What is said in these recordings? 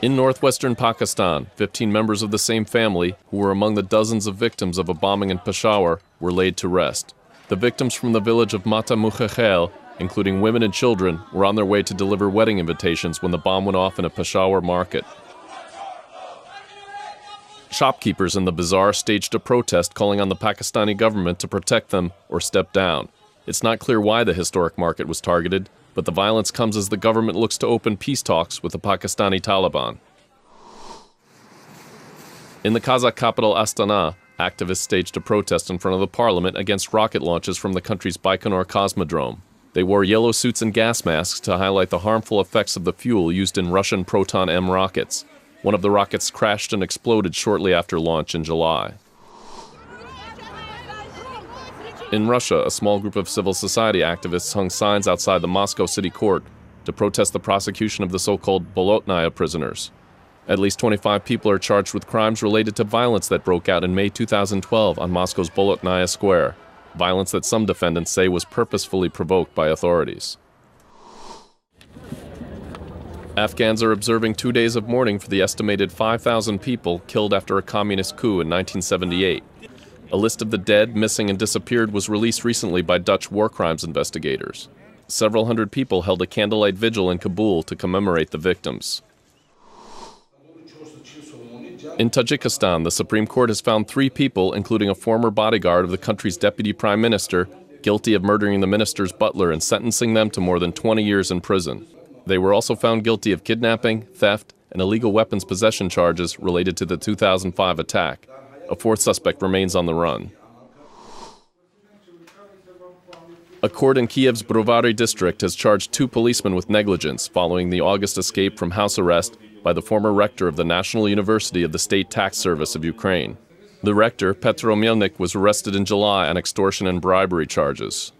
In northwestern Pakistan, 15 members of the same family, who were among the dozens of victims of a bombing in Peshawar, were laid to rest. The victims from the village of Mata Mukhakhel, including women and children, were on their way to deliver wedding invitations when the bomb went off in a Peshawar market. Shopkeepers in the bazaar staged a protest calling on the Pakistani government to protect them or step down. It's not clear why the historic market was targeted, but the violence comes as the government looks to open peace talks with the Pakistani Taliban. In the Kazakh capital Astana, activists staged a protest in front of the parliament against rocket launches from the country's Baikonur cosmodrome. They wore yellow suits and gas masks to highlight the harmful effects of the fuel used in Russian Proton-M rockets. One of the rockets crashed and exploded shortly after launch in July. In Russia, a small group of civil society activists hung signs outside the Moscow city court to protest the prosecution of the so-called Bolotnaya prisoners. At least 25 people are charged with crimes related to violence that broke out in May 2012 on Moscow's Bolotnaya Square, violence that some defendants say was purposefully provoked by authorities. Afghans are observing 2 days of mourning for the estimated 5,000 people killed after a communist coup in 1978. A list of the dead, missing, and disappeared was released recently by Dutch war crimes investigators. Several hundred people held a candlelight vigil in Kabul to commemorate the victims. In Tajikistan, the Supreme Court has found 3 people, including a former bodyguard of the country's deputy prime minister, guilty of murdering the minister's butler and sentencing them to more than 20 years in prison. They were also found guilty of kidnapping, theft, and illegal weapons possession charges related to the 2005 attack. A 4th suspect remains on the run. A court in Kiev's Brovary district has charged 2 policemen with negligence following the August escape from house arrest by the former rector of the National University of the State Tax Service of Ukraine. The rector, Petro Mielnik, was arrested in July on extortion and bribery charges.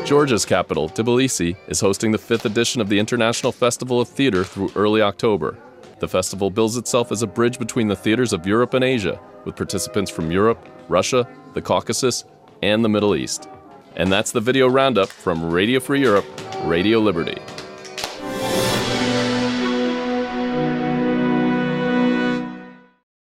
Georgia's capital, Tbilisi, is hosting the 5th edition of the International Festival of Theater through early October. The festival bills itself as a bridge between the theaters of Europe and Asia, with participants from Europe, Russia, the Caucasus, and the Middle East. And that's the video roundup from Radio Free Europe, Radio Liberty.